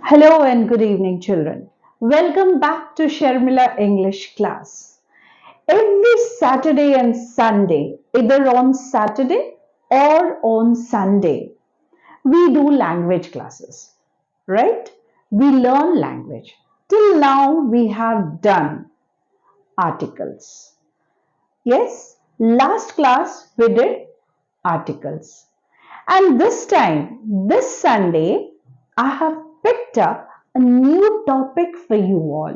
Hello and good evening, children. Welcome back to Sharmila English class. Every Saturday and Sunday, either on Saturday or on Sunday, we do language classes, right? We learn language. Till now, we have done articles. Yes, last class we did articles. And this time, this Sunday, I have picked up a new topic for you all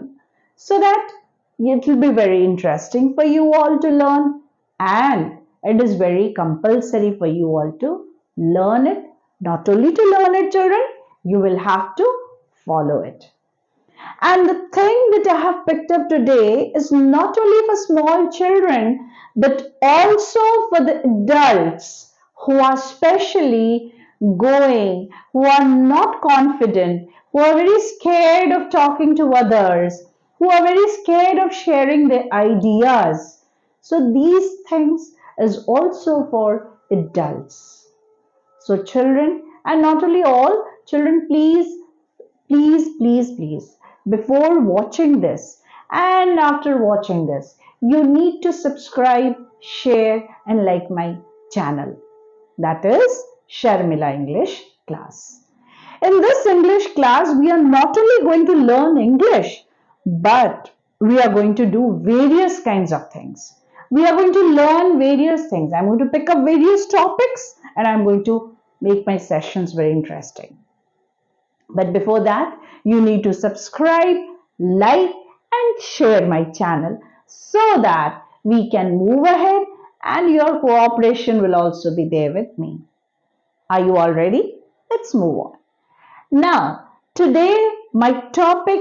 so that it will be very interesting for you all to learn, and it is very compulsory for you all to learn it. Not only to learn it, children, you will have to follow it. And the thing that I have picked up today is not only for small children, but also for the adults who are specially who are not confident, who are very scared of talking to others, who are very scared of sharing their ideas. So these things is also for adults. So children, and not only all children, please, before watching this and after watching this, you need to subscribe, share, and like my channel. That is Sharmila English class. In this English class, we are not only going to learn English, but we are going to do various kinds of things. We are going to learn various things. I'm going to pick up various topics and I'm going to make my sessions very interesting. But before that, you need to subscribe, like, and share my channel so that we can move ahead and your cooperation will also be there with me. Are you all ready? Let's move on. Now, today my topic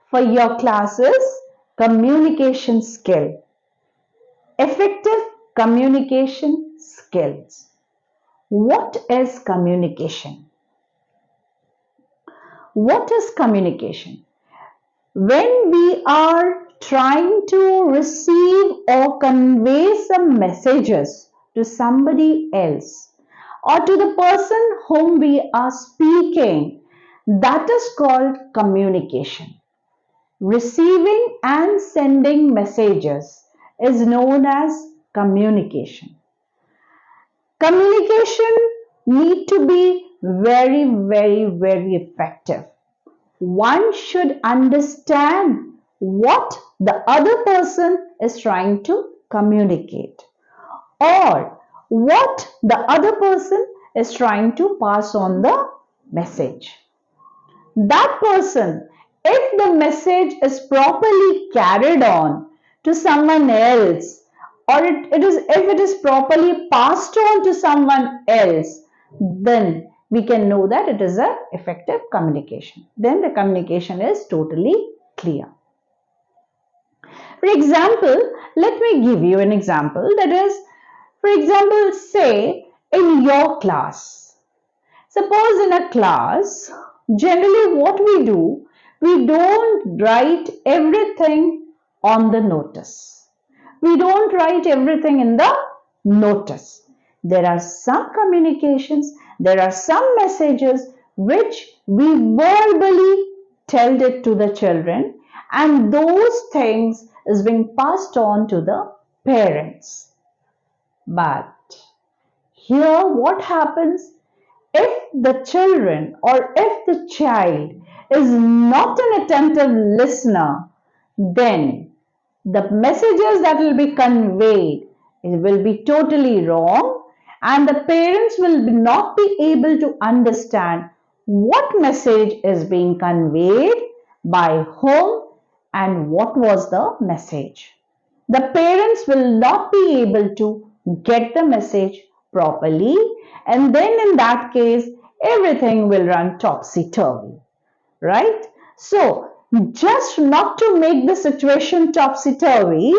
for your class is communication skill. Effective communication skills. What is communication? What is communication? When we are trying to receive or convey some messages to somebody else or to the person whom we are speaking, that is called communication. Receiving and sending messages is known as communication. Communication need to be very effective. One should understand what the other person is trying to communicate or what the other person is trying to pass on the message. That person, if the message is properly carried on to someone else, or if it is properly passed on to someone else, then we can know that it is an effective communication. Then the communication is totally clear. For example, let me give you an example. That is, for example, say in your class. Suppose in a class, generally what we do, we don't write everything on the notice. We don't write everything in the notice. There are some communications, there are some messages which we verbally tell it to the children, and those things is being passed on to the parents. But here what happens? If the children or if the child is not an attentive listener, then the messages that will be conveyed will be totally wrong, and the parents will not be able to understand what message is being conveyed by whom and what was the message. The parents will not be able to get the message properly, and then in that case everything will run topsy-turvy, right? So just not to make the situation topsy-turvy,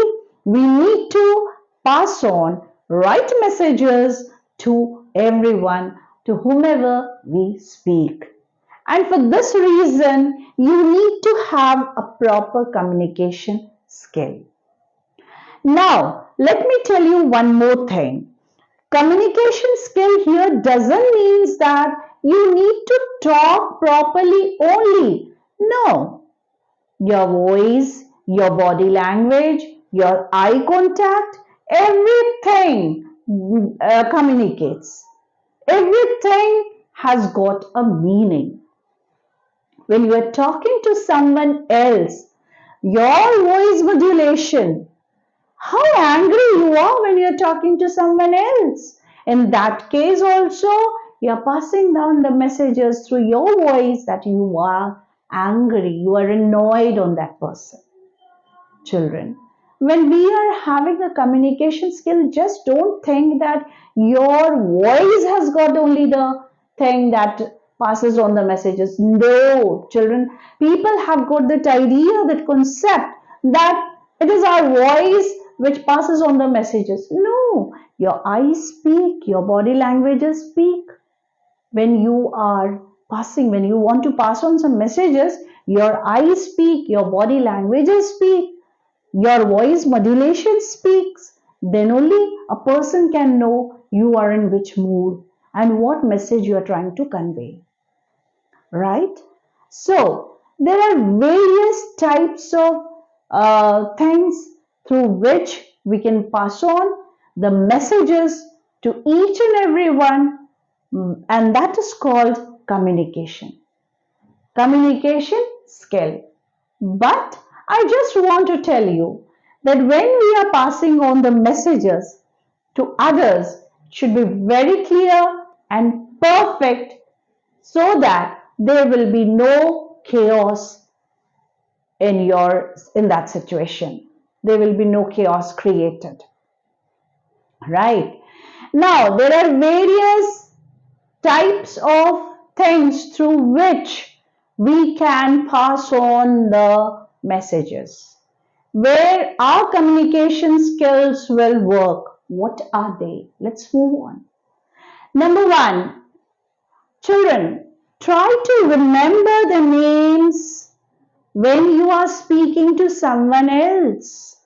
we need to pass on right messages to everyone, to whomever we speak. And for this reason, you need to have a proper communication skill. Now, let me tell you one more thing. Communication skill here doesn't mean that you need to talk properly only. No, your voice, your body language, your eye contact, everything communicates. Everything has got a meaning. When you are talking to someone else, your voice modulation, how angry you are when you're talking to someone else. In that case, also, you're passing down the messages through your voice that you are angry, you are annoyed on that person. Children, when we are having a communication skill, just don't think that your voice has got only the thing that passes on the messages. No, children, people have got that idea, that concept that it is our voice which passes on the messages. No, your eyes speak, your body languages speak. When you are passing, when you want to pass on some messages, your eyes speak, your body languages speak, your voice modulation speaks. Then only a person can know you are in which mood and what message you are trying to convey, right? So there are various types of things through which we can pass on the messages to each and every one, and that is called communication. Communication skill. But I just want to tell you that when we are passing on the messages to others, it should be very clear and perfect so that there will be no chaos in that situation. There will be no chaos created. Right? Now there are various types of things through which we can pass on the messages, where our communication skills will work. What are they? Let's move on. Number one, children, try to remember the names when you are speaking to someone else.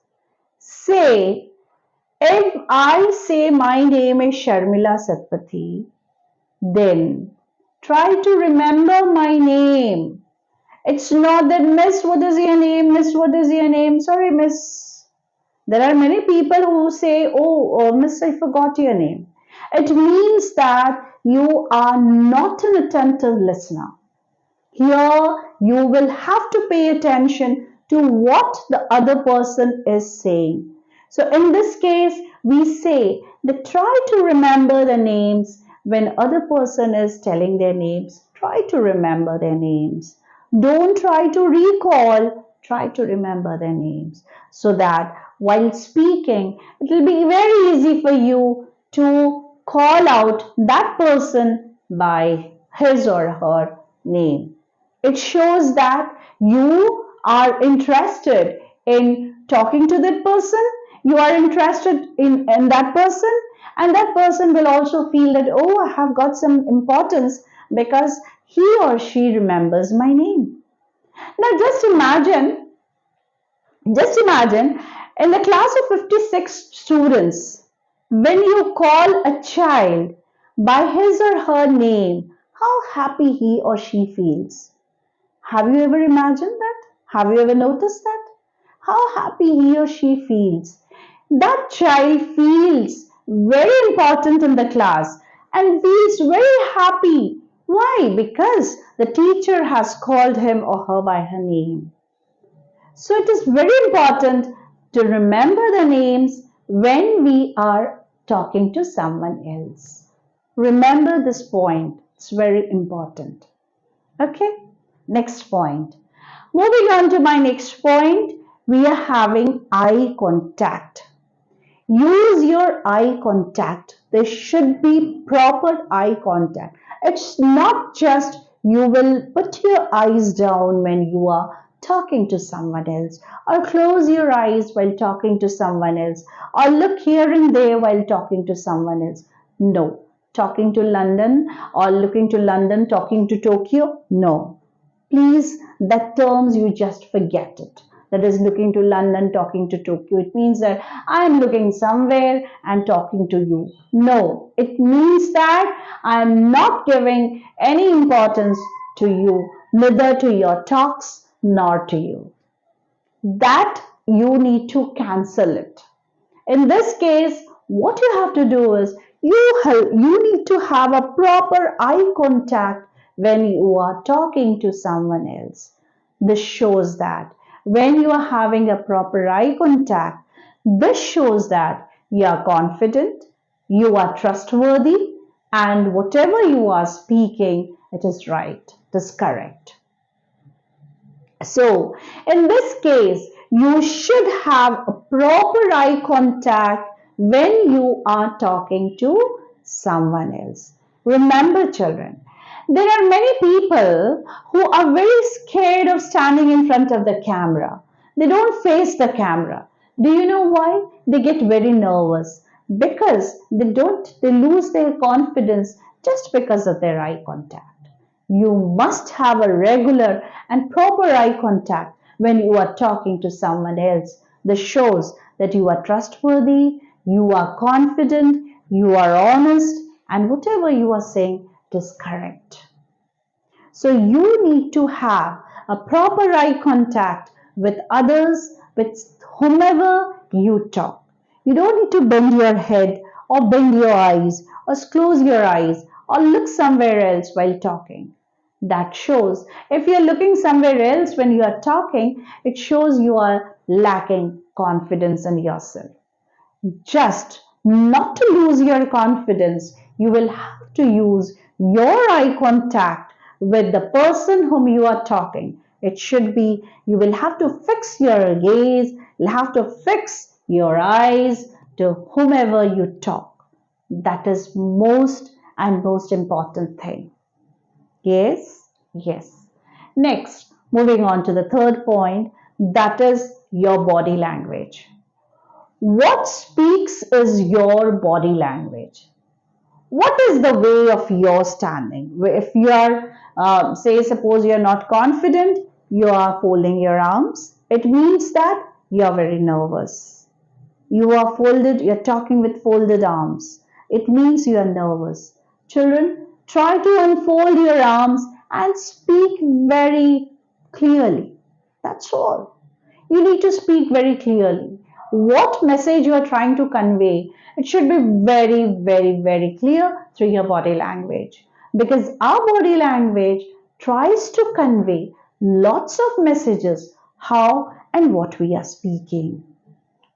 Say, if I say my name is Sharmila Satpathy, then try to remember my name. It's not that, Miss, what is your name? Miss, what is your name? Sorry, Miss. There are many people who say, oh, Miss, I forgot your name. It means that you are not an attentive listener. Here, you will have to pay attention to what the other person is saying. So, in this case, we say that try to remember the names when other person is telling their names. Try to remember their names. Don't try to recall. Try to remember their names so that while speaking, it will be very easy for you to call out that person by his or her name. It shows that you are interested in talking to that person, you are interested in that person, and that person will also feel that, oh, I have got some importance because he or she remembers my name. Now just imagine in the class of 56 students, when you call a child by his or her name, how happy he or she feels. Have you ever imagined that? Have you ever noticed that? How happy he or she feels. That child feels very important in the class and feels very happy. Why? Because the teacher has called him or her by her name. So it is very important to remember the names when we are talking to someone else. Remember this point. It's very important. Okay, next point. Moving on to my next point, we are having eye contact. Use your eye contact. There should be proper eye contact. It's not just you will put your eyes down when you are talking to someone else, or close your eyes while talking to someone else, or look here and there while talking to someone else. No. Talking to London or looking to London, talking to Tokyo? No. Please, that terms you just forget it. that is looking to London, talking to Tokyo. It means that I am looking somewhere and talking to you. No, it means that I am not giving any importance to you, neither to your talks nor to you. That you need to cancel it. In this case, what you have to do is you need to have a proper eye contact when you are talking to someone else. This shows that when you are having a proper eye contact, this shows that you are confident, you are trustworthy, and whatever you are speaking, it is right, it is correct. So, in this case, you should have a proper eye contact when you are talking to someone else. Remember, children, there are many people who are very scared of standing in front of the camera. They don't face the camera. Do you know why? They get very nervous because they lose their confidence just because of their eye contact. You must have a regular and proper eye contact when you are talking to someone else. This shows that you are trustworthy, you are confident, you are honest, and whatever you are saying is correct. So you need to have a proper eye contact with others, with whomever you talk. You don't need to bend your head or bend your eyes or close your eyes or look somewhere else while talking. That shows if you're looking somewhere else when you are talking, it shows you are lacking confidence in yourself. Just not to lose your confidence, you will have to use your eye contact with the person whom you are talking. It should be, you will have to fix your gaze, you'll have to fix your eyes to whomever you talk. That is most important thing. Yes, yes. Next, moving on to the third point, that is your body language. What speaks is your body language. What is the way of your standing? If you are, say, suppose you are not confident, you are folding your arms. It means that you are very nervous. You are folded, you are talking with folded arms. It means you are nervous. Children, try to unfold your arms and speak very clearly. That's all. You need to speak very clearly. What message you are trying to convey, it should be very, very, very clear through your body language. Because our body language tries to convey lots of messages, how and what we are speaking.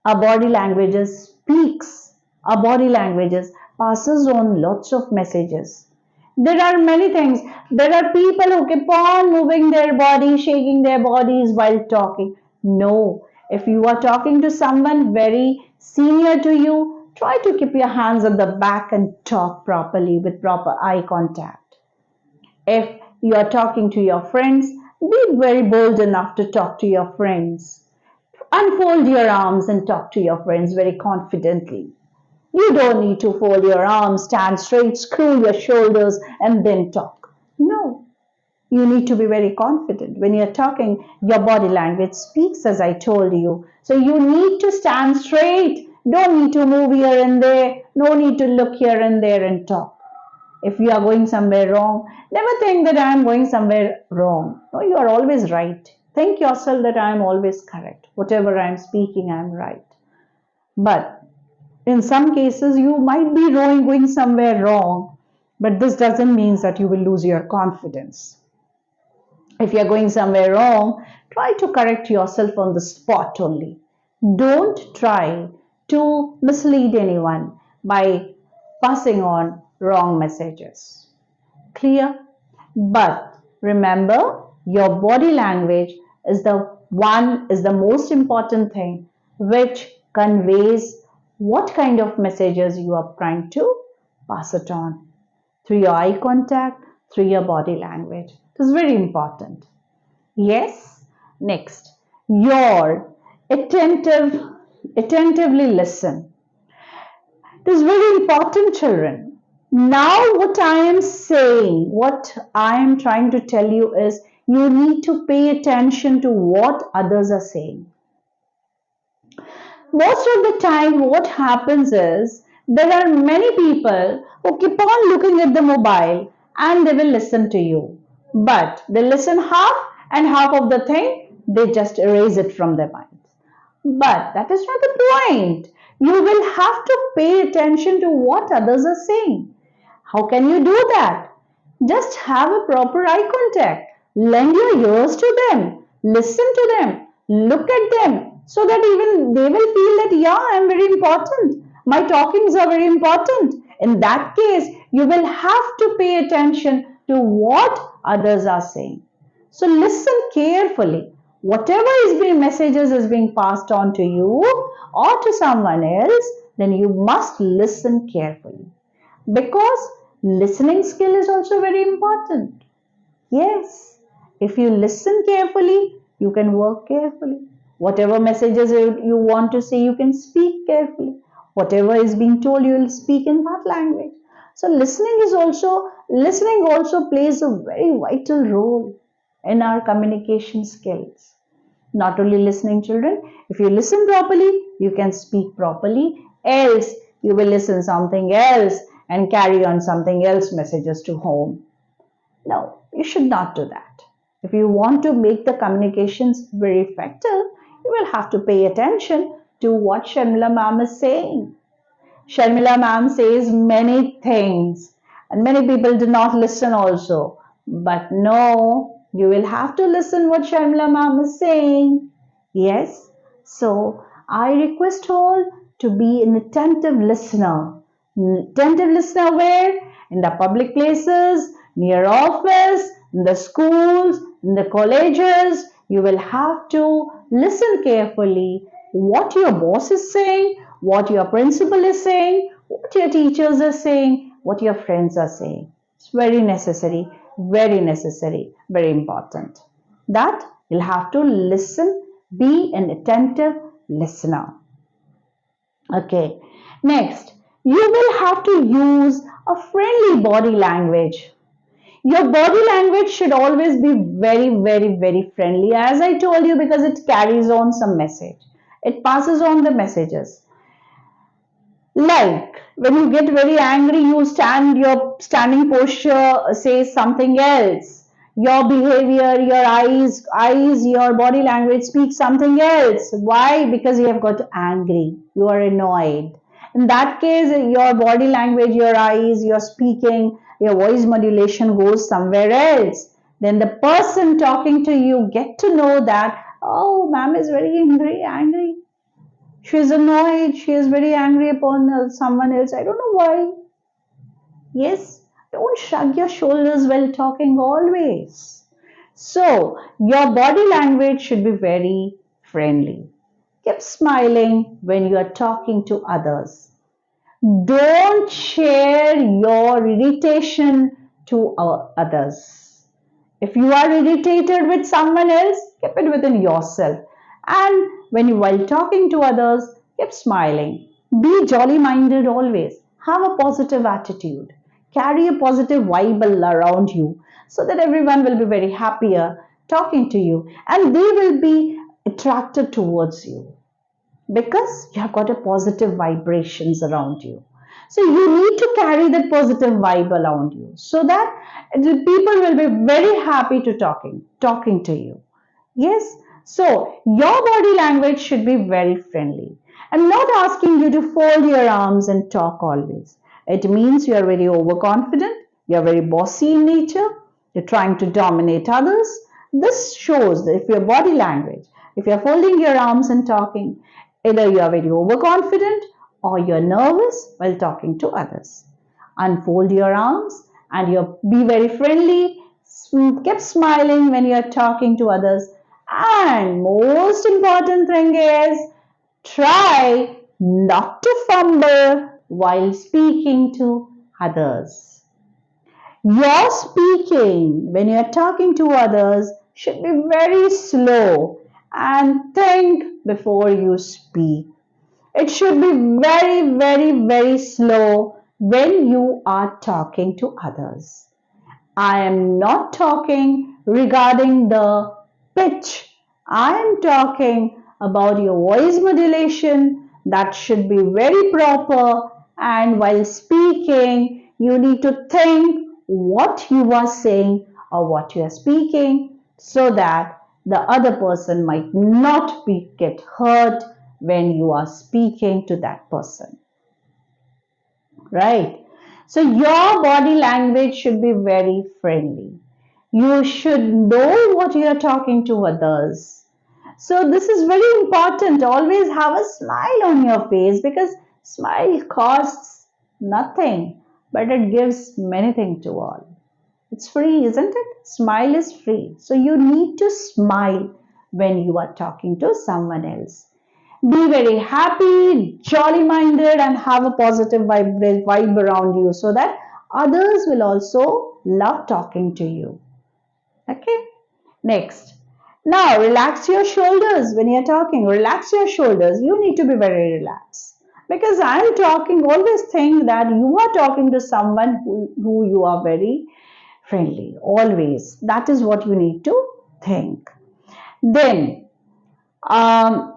Our body languages speaks. Our body languages passes on lots of messages. There are many things. There are people who keep on moving their body, shaking their bodies while talking. No, if you are talking to someone very senior to you, try to keep your hands at the back and talk properly with proper eye contact. If you are talking to your friends, be very bold enough to talk to your friends. Unfold your arms and talk to your friends very confidently. You don't need to fold your arms, stand straight, screw your shoulders, and then talk. No, you need to be very confident. When you're talking, your body language speaks, as I told you. So you need to stand straight. Don't need to move here and there. No need to look here and there and talk. If you are going somewhere wrong, never think that I am going somewhere wrong. No, you are always right. Think yourself that I am always correct. Whatever I am speaking, I am right. But in some cases, you might be going somewhere wrong, but this doesn't mean that you will lose your confidence. If you're going somewhere wrong, try to correct yourself on the spot only. Don't try to mislead anyone by passing on wrong messages. Clear? But remember, your body language is the most important thing which conveys what kind of messages you are trying to pass it on through your eye contact, through your body language. It is very important. Yes. Next, your attentively listen. It is very important, children. Now, what I am saying, what I am trying to tell you is You need to pay attention to what others are saying. Most of the time, what happens is there are many people who keep on looking at the mobile and they will listen to you. But they listen half, and half of the thing they just erase it from their mind. But that is not the point. You will have to pay attention to what others are saying. How can you do that? Just have a proper eye contact. Lend your ears to them. Listen to them. Look at them so that even they will feel that, yeah, I'm very important. My talkings are very important. In that case, you will have to pay attention to what others are saying. So listen carefully. Whatever is being messages is being passed on to you or to someone else, then you must listen carefully because listening skill is also very important. Yes, if you listen carefully, you can work carefully. Whatever messages you want to say, you can speak carefully. Whatever is being told, you will speak in that language. So listening also plays a very vital role in our communication skills. Not only listening, children, if you listen properly, you can speak properly, else you will listen something else and carry on something else messages to home. No, you should not do that. If you want to make the communications very effective, you will have to pay attention to what Sharmila ma'am is saying. Sharmila ma'am says many things, and many people do not listen also. But no, you will have to listen what Sharmila ma'am is saying. Yes, so I request all to be an attentive listener. Attentive listener where? In the public places, near office, in the schools, in the colleges. You will have to listen carefully what your boss is saying, what your principal is saying, what your teachers are saying, what your friends are saying. It's very necessary, very important. That you'll have to listen, be an attentive listener. Okay, next, you will have to use a friendly body language. Your body language should always be very friendly, as I told you, because it carries on some message. It passes on the messages. Like when you get very angry, your standing posture says something else. Your behavior, your body language speaks something else. Why? Because you have got angry. You are annoyed. In that case, your body language, your eyes, your speaking, your voice modulation goes somewhere else. Then the person talking to you get to know that, oh, ma'am is very angry. She is annoyed. She is very angry upon someone else. I don't know why. Yes, don't shrug your shoulders while talking always. So, your body language should be very friendly. Keep smiling when you are talking to others. Don't share your irritation to others. If you are irritated with someone else, keep it within yourself. And while talking to others, keep smiling. Be jolly minded always. Have a positive attitude. Carry a positive vibe around you so that everyone will be very happier talking to you and they will be attracted towards you because you have got a positive vibrations around you. So you need to carry that positive vibe around you so that the people will be very happy to talking to you. Yes, so your body language should be very friendly. I'm not asking you to fold your arms and talk always. It means you are very overconfident, you're very bossy in nature, you're trying to dominate others. This shows that if your body language, if you're folding your arms and talking, either you are very overconfident or you're nervous while talking to others. Unfold your arms and you be very friendly. Keep smiling when you're talking to others. And most important thing is try not to fumble while speaking to others. Your speaking when you're talking to others should be very slow and think before you speak. It should be very slow when you are talking to others. I am not talking regarding the pitch. I am talking about your voice modulation that should be very proper, and while speaking, you need to think what you are saying or what you are speaking so that the other person might not be get hurt when you are speaking to that person, right? So your body language should be very friendly. You should know what you are talking to others. So this is very important. Always have a smile on your face because smile costs nothing, but it gives many things to all. It's free, isn't it? Smile is free. So you need to smile when you are talking to someone else. Be very happy, jolly minded, and have a positive vibe around you so that others will also love talking to you. Okay, next. Now, relax your shoulders when you're talking. Relax your shoulders. You need to be very relaxed. Because I'm talking, always think that you are talking to someone who you are very friendly. Always. That is what you need to think. Then, um,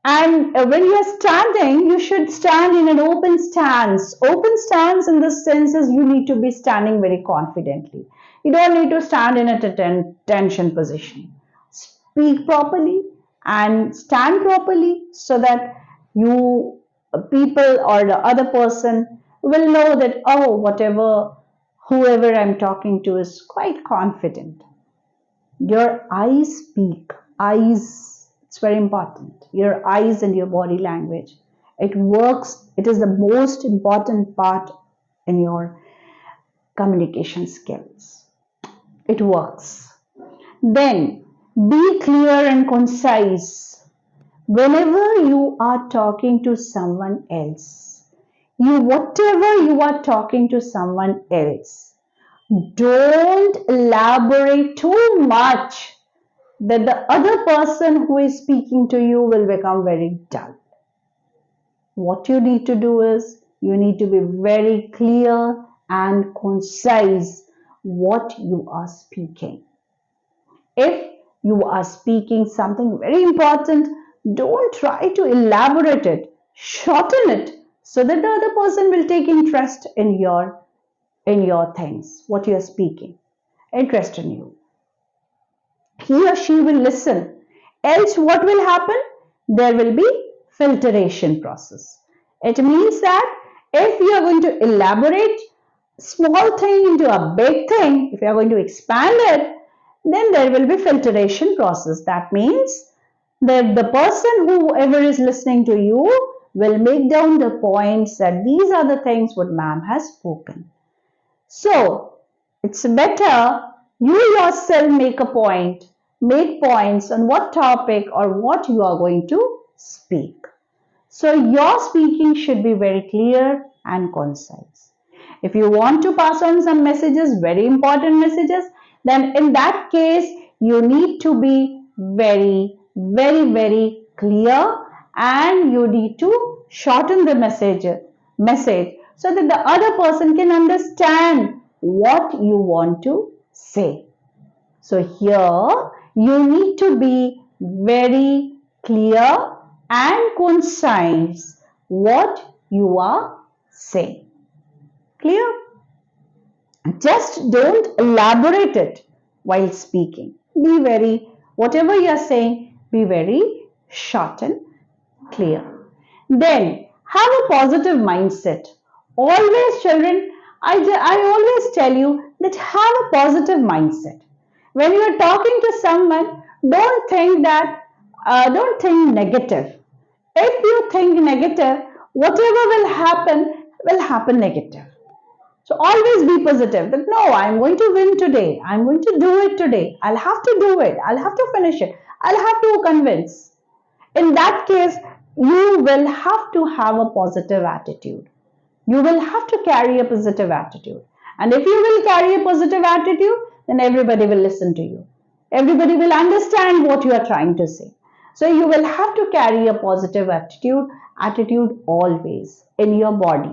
and when you are standing, you should stand in an open stance. Open stance in the sense is you need to be standing very confidently. You don't need to stand in a tension position. Speak properly and stand properly so that you people or the other person will know that, oh, whatever, whoever I'm talking to is quite confident. Your eyes speak. Eyes, it's very important. Your eyes and your body language. It works, it is the most important part in your communication skills. It works. Then be clear and concise. Whenever you are talking to someone else, whatever you are talking to someone else, don't elaborate too much that the other person who is speaking to you will become very dull. What you need to do is you need to be very clear and concise what you are speaking. If you are speaking something very important, don't try to elaborate it, shorten it so that the other person will take interest in your things, what you are speaking, interest in you. He or she will listen. Else what will happen? There will be filtration process. It means that if you are going to elaborate small thing into a big thing, if you are going to expand it, then there will be filtration process. That means that the person whoever is listening to you will make down the points that these are the things what ma'am has spoken. So it's better you yourself make points on what topic or what you are going to speak. So your speaking should be very clear and concise. If you want to pass on some messages, very important messages, then in that case, you need to be very clear and you need to shorten the message so that the other person can understand what you want to say. So here you need to be very clear and concise what you are saying. Clear? Just don't elaborate it while speaking. Be very, whatever you are saying, be very short and clear. Then have a positive mindset. Always, children, I always tell you that have a positive mindset. When you are talking to someone, don't think negative. If you think negative, whatever will happen negative. So always be positive that no, I'm going to win today. I'm going to do it today. I'll have to do it. I'll have to finish it. I'll have to convince. In that case, you will have to have a positive attitude. You will have to carry a positive attitude. And if you will carry a positive attitude, then everybody will listen to you. Everybody will understand what you are trying to say. So you will have to carry a positive attitude always in your body.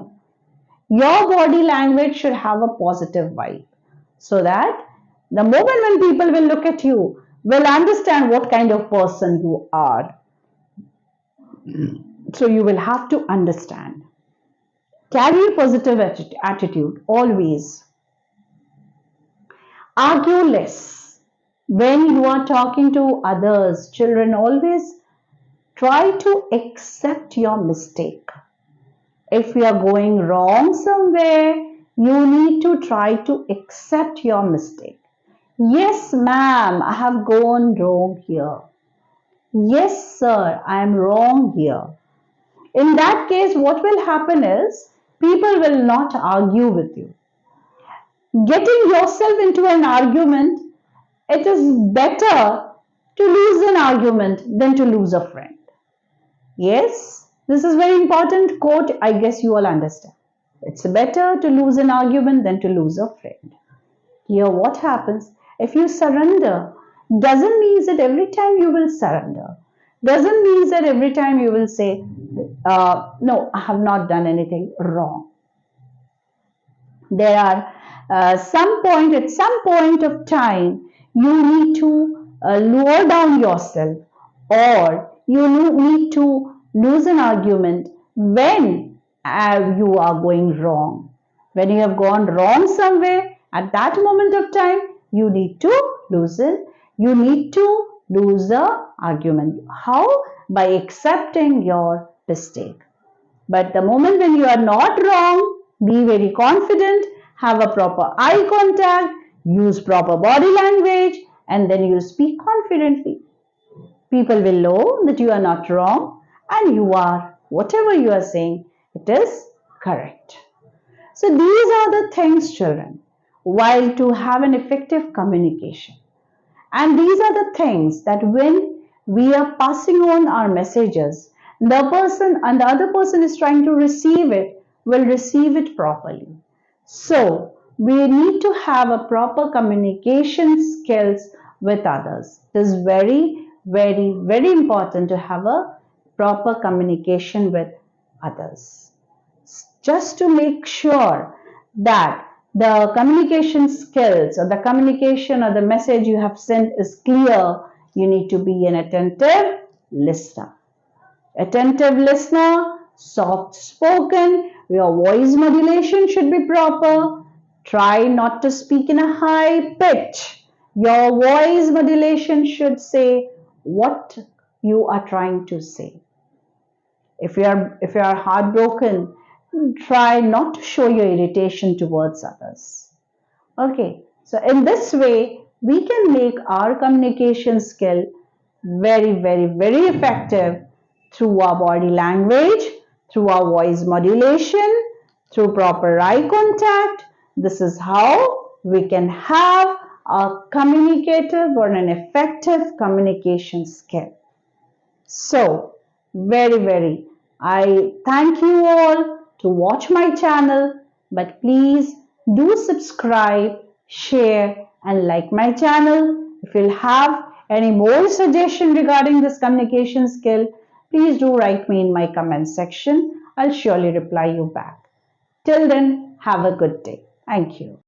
Your body language should have a positive vibe. so that the moment when people will look at you, will understand what kind of person you are. So you will have to understand. Carry a positive attitude always. Argue less. When you are talking to others, children, always try to accept your mistake. If you are going wrong somewhere, you need to try to accept your mistake. Yes, ma'am, I have gone wrong here. Yes, sir, I am wrong here. In that case, what will happen is people will not argue with you. Getting yourself into an argument, it is better to lose an argument than to lose a friend. Yes, this is very important quote. I guess you all understand. It's better to lose an argument than to lose a friend. Here, what happens if you surrender? Doesn't mean that every time you will surrender. Doesn't mean that every time you will say, no, I have not done anything wrong. There are at some point of time, you need to lower down yourself, or you need to lose an argument when you are going wrong. When you have gone wrong somewhere, at that moment of time, you need to loosen. You need to lose the argument. How? By accepting your mistake. But the moment when you are not wrong, be very confident, have a proper eye contact, use proper body language, and then you speak confidently. People will know that you are not wrong and you are, whatever you are saying, it is correct. So these are the things, children, while to have an effective communication. And these are the things that when we are passing on our messages, the person and the other person is trying to receive it, will receive it properly. So we need to have a proper communication skills with others. It is very, very, very important to have a proper communication with others. Just to make sure that the communication skills or the communication or the message you have sent is clear, you need to be an attentive listener. Attentive listener, soft spoken, your voice modulation should be proper. Try not to speak in a high pitch. Your voice modulation should say what you are trying to say. If you are heartbroken, try not to show your irritation towards others. Okay, so in this way, we can make our communication skill very, very, very effective through our body language, through our voice modulation, through proper eye contact. This is how we can have a communicative or an effective communication skill. So, I thank you all to watch my channel, but please do subscribe, share, and like my channel. If you'll have any more suggestion regarding this communication skill, please do write me in my comment section. I'll surely reply you back. Till then, have a good day. Thank you.